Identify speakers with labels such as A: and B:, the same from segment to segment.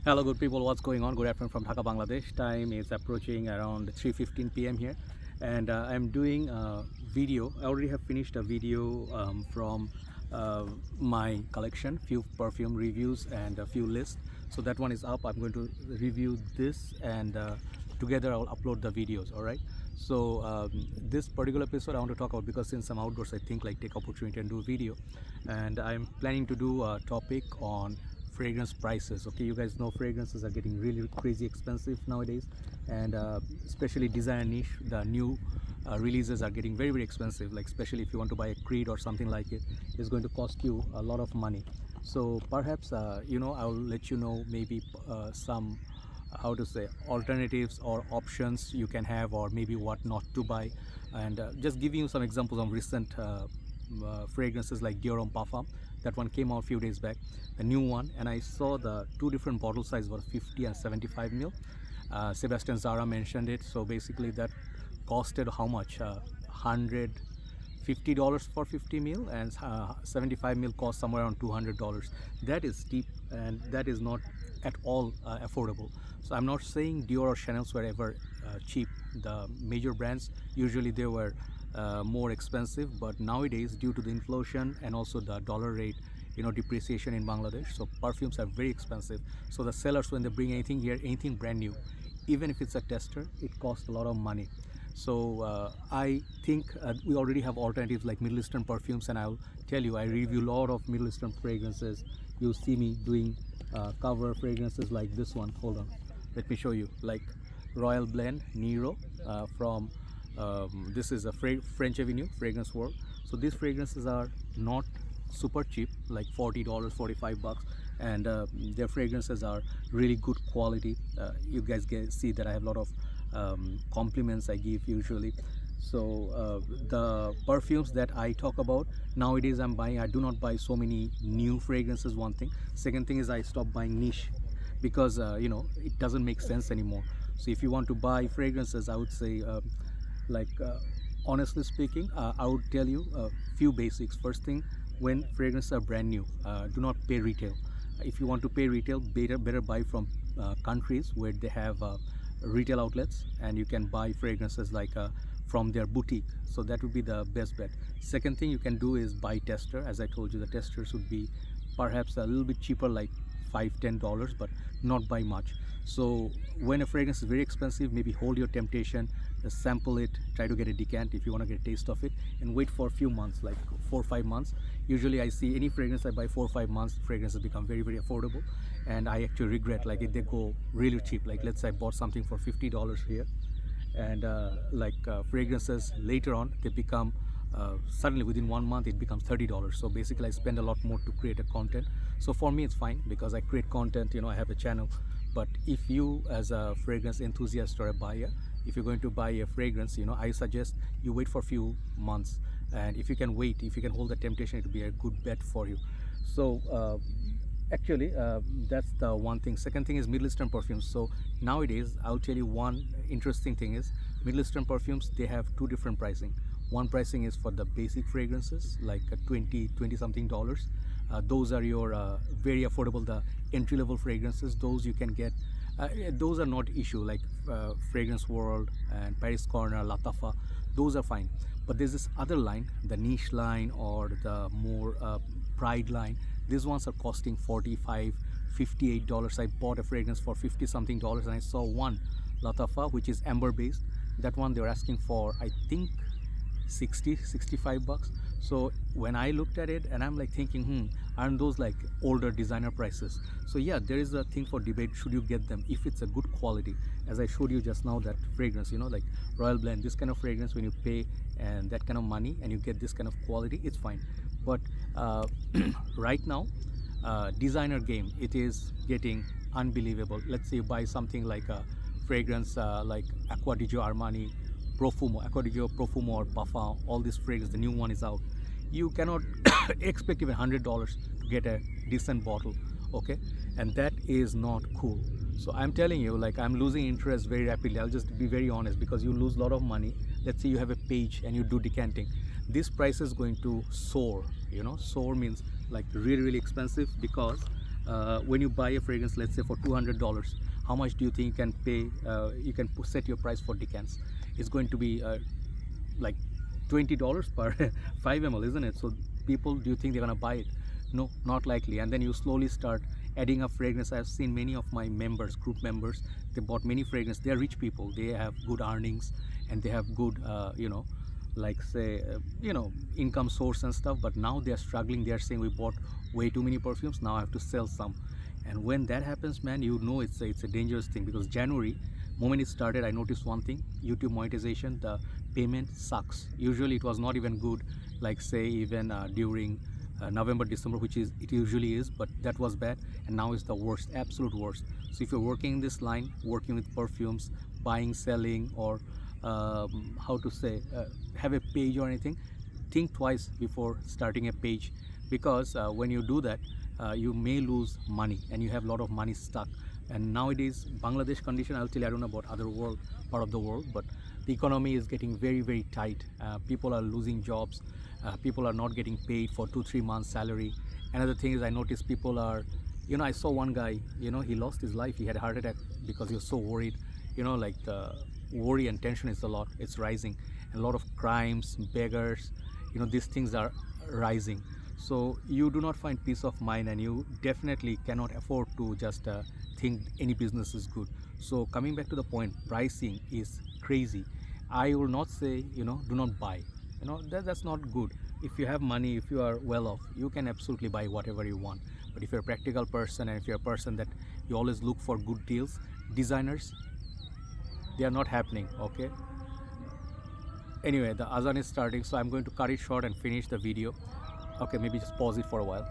A: Hello good people, what's going on? Good afternoon from Dhaka, Bangladesh. Time is approaching around 3:15 p.m. here, and I'm doing a video. I already have finished a video from my collection, few perfume reviews and a few lists. So that one is up. I'm going to review this, and together I'll upload the videos. All right. So this particular episode I want to talk about, because since I'm outdoors, I think like take opportunity and do a video, and I'm planning to do a topic on fragrance prices. Okay, you guys know fragrances are getting really crazy expensive nowadays, and especially designer niche, the new releases are getting very expensive. Like especially if you want to buy a Creed or something like it's going to cost you a lot of money. So perhaps I'll let you know maybe some how to say alternatives or options you can have, or maybe what not to buy, and just giving you some examples of recent fragrances like Perfume. That one came out a few days back, the new one, and I saw the two different bottle size were 50 and 75 ml. Sebastian Zara mentioned it. So basically that costed how much? $150 for 50 ml, and 75 ml cost somewhere around $200. That is steep, and that is not at all affordable. So I'm not saying Dior or Chanel were ever cheap. The major brands usually they were more expensive, but nowadays due to the inflation and also the dollar rate depreciation in Bangladesh, so perfumes are very expensive. So the sellers, when they bring anything here, anything brand new, even if it's a tester, it costs a lot of money. So I think we already have alternatives like Middle Eastern perfumes, and I'll tell you, I review a lot of Middle Eastern fragrances. You see me doing cover fragrances like this one. Hold on, let me show you, like Royal Blend Nero from this is a French Avenue Fragrance World. So these fragrances are not super cheap, like $40, $45, and their fragrances are really good quality. You guys see that I have a lot of compliments I give usually. So the perfumes that I talk about nowadays, I do not buy so many new fragrances. One thing. Second thing is I stopped buying niche, because it doesn't make sense anymore. So if you want to buy fragrances, I would say honestly speaking, I would tell you a few basics. First thing, when fragrances are brand new, do not pay retail. If you want to pay retail, better buy from countries where they have retail outlets, and you can buy fragrances like from their boutique. So that would be the best bet. Second thing you can do is buy tester. As I told you, the testers would be perhaps a little bit cheaper, like $5-10, but not by much. So when a fragrance is very expensive, maybe hold your temptation, sample it, try to get a decant if you want to get a taste of it, and wait for a few months, like 4 or 5 months. Usually I see any fragrance I buy 4 or 5 months, fragrances become very affordable, and I actually regret like if they go really cheap. Like let's say I bought something for $50 here, and fragrances later on they become suddenly within 1 month it becomes $30. So basically I spend a lot more to create a content. So for me it's fine, because I create content, I have a channel. But if you as a fragrance enthusiast or a buyer, if you're going to buy a fragrance, I suggest you wait for a few months, and if you can wait, if you can hold the temptation, it will be a good bet for you. So actually that's the one thing. Second thing is Middle Eastern perfumes. So nowadays I'll tell you one interesting thing is Middle Eastern perfumes, they have two different pricing. One pricing is for the basic fragrances, like $20 something. Those are your very affordable, the entry level fragrances. Those you can get, those are not issue, like Fragrance World and Paris Corner, Latafa. Those are fine. But there's this other line, the niche line or the more pride line. These ones are costing $45, $58. I bought a fragrance for $50 something, and I saw one Latafa which is amber based. That one they were asking for, I think, $60-65. So when I looked at it, and I'm like thinking, aren't those like older designer prices? So yeah, there is a thing for debate. Should you get them if it's a good quality? As I showed you just now, that fragrance, like Royal Blend, this kind of fragrance, when you pay and that kind of money and you get this kind of quality, it's fine. But right now, designer game, it is getting unbelievable. Let's say you buy something like a fragrance like Acqua di Gio Armani, Profumo, Acqua di Gio Profumo or Parfum, all these fragrances, the new one is out. You cannot expect even $100 to get a decent bottle, okay? And that is not cool. So I'm telling you, like, I'm losing interest very rapidly. I'll just be very honest, because you lose a lot of money. Let's say you have a page and you do decanting. This price is going to soar, soar means like really expensive, because when you buy a fragrance, let's say for $200, how much do you think you can pay? You can set your price for decants. It's going to be like $20 per 5 ml, isn't it? So people, do you think they're gonna buy it? No, not likely. And then you slowly start adding up fragrance. I've seen many of my members, group members, they bought many fragrance. They're rich people, they have good earnings, and they have good like say income source and stuff, but now they're struggling. They're saying we bought way too many perfumes, now I have to sell some. And when that happens, man, you know it's a dangerous thing, because January moment it started, I noticed one thing: YouTube monetization, the payment sucks. Usually it was not even good, like say even during November, December, which is it usually is, but that was bad. And now it's the worst, absolute worst. So if you're working in this line, working with perfumes, buying, selling, or how to say have a page or anything, think twice before starting a page, because when you do that, you may lose money, and you have a lot of money stuck. And nowadays Bangladesh condition, I'll tell you, I don't know about other world, part of the world, but the economy is getting very, very tight. People are losing jobs, people are not getting paid for 2-3 months salary. Another thing is, I noticed people are, I saw one guy, he lost his life, he had a heart attack because he was so worried. Like the worry and tension is a lot, it's rising, and a lot of crimes, beggars, these things are rising. So you do not find peace of mind, and you definitely cannot afford to just think any business is good. So coming back to the point, pricing is crazy. I will not say do not buy, that's not good. If you have money, if you are well off, you can absolutely buy whatever you want. But if you're a practical person, and if you're a person that you always look for good deals, designers, they are not happening. Okay, anyway, the azan is starting, so I'm going to cut it short and finish the video. Okay, maybe just pause it for a while.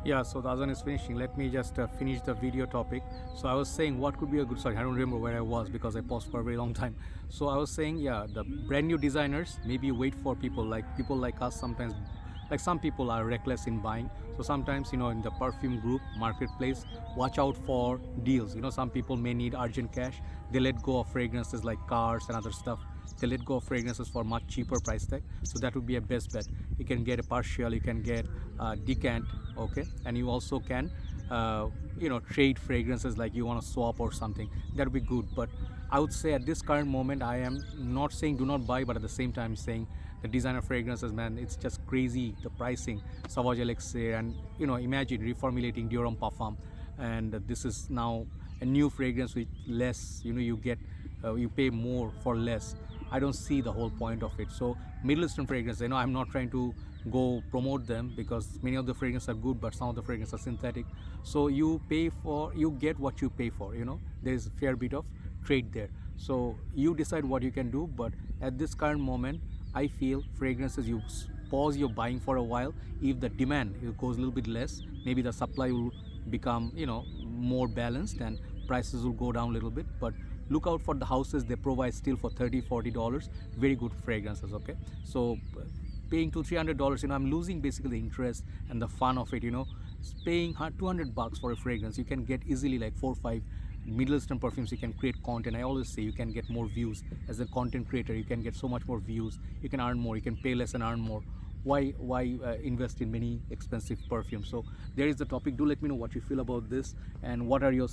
A: Yeah, so the azan is finishing. Let me just finish the video topic. So I was saying, what could be a good, sorry, I don't remember where I was because I paused for a very long time. So I was saying, yeah, the brand new designers, maybe wait for people like us. Sometimes, like some people are reckless in buying. So sometimes, in the perfume group, marketplace, watch out for deals. Some people may need urgent cash. They let go of fragrances like cars and other stuff. They let go of fragrances for much cheaper price tag. So that would be a best bet. You can get a partial, you can get decant, okay, and you also can trade fragrances, like you want to swap or something. That would be good. But I would say at this current moment, I am not saying do not buy, but at the same time saying the designer fragrances, man, it's just crazy, the pricing. Sauvage Elixir, and imagine reformulating Dior Parfum, and this is now a new fragrance with less, you get you pay more for less. I don't see the whole point of it. So Middle Eastern fragrance, I'm not trying to go promote them, because many of the fragrances are good, but some of the fragrances are synthetic. So you get what you pay for. There is a fair bit of trade there. So you decide what you can do. But at this current moment, I feel fragrances, you pause your buying for a while. If the demand goes a little bit less, maybe the supply will become more balanced, and prices will go down a little bit. But look out for the houses, they provide still for $30-40, very good fragrances. Okay, so paying $200-300, I'm losing basically the interest and the fun of it. Paying $200 for a fragrance, you can get easily like 4-5 Middle Eastern perfumes. You can create content. I always say you can get more views as a content creator. You can get so much more views, you can earn more, you can pay less and earn more. Why invest in many expensive perfumes? So there is the topic. Do let me know what you feel about this, and what are your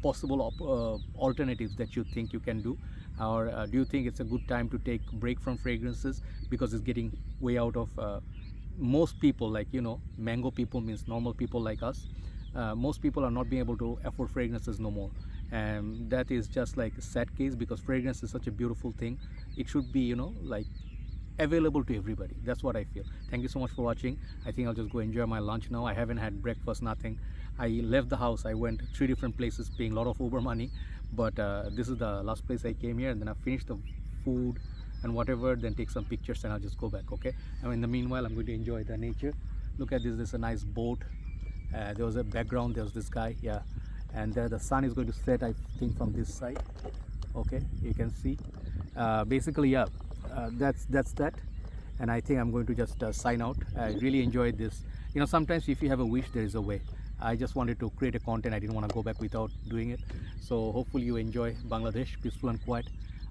A: possible alternatives that you think you can do, or do you think it's a good time to take break from fragrances because it's getting way out of most people, like mango people, means normal people like us. Most people are not being able to afford fragrances no more, and that is just like a sad case, because fragrance is such a beautiful thing. It should be like available to everybody. That's what I feel. Thank you so much for watching. I think I'll just go enjoy my lunch now. I haven't had breakfast, nothing. I left the house, I went 3 different places paying a lot of Uber money, but this is the last place I came here, and then I finished the food and whatever, then take some pictures, and I'll just go back. Okay, and in the meanwhile, I'm going to enjoy the nature. Look at this, there's a nice boat. There was a background, there was this guy, yeah, and there the sun is going to set, I think, from this side. Okay, you can see basically, yeah, that's that. And I think I'm going to just sign out. I really enjoyed this. Sometimes if you have a wish, there is a way. I just wanted to create a content. I didn't want to go back without doing it. So hopefully you enjoy Bangladesh, peaceful and quiet.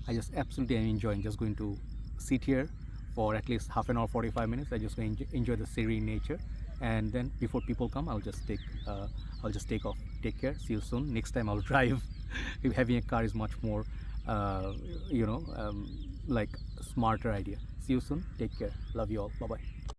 A: I just absolutely am enjoying just going to sit here for at least half an hour, 45 minutes. I just enjoy the serene nature, and then before people come, I'll just take off. Take care. See you soon. Next time I'll drive. If having a car is much more, like smarter idea. See you soon. Take care. Love you all. Bye bye.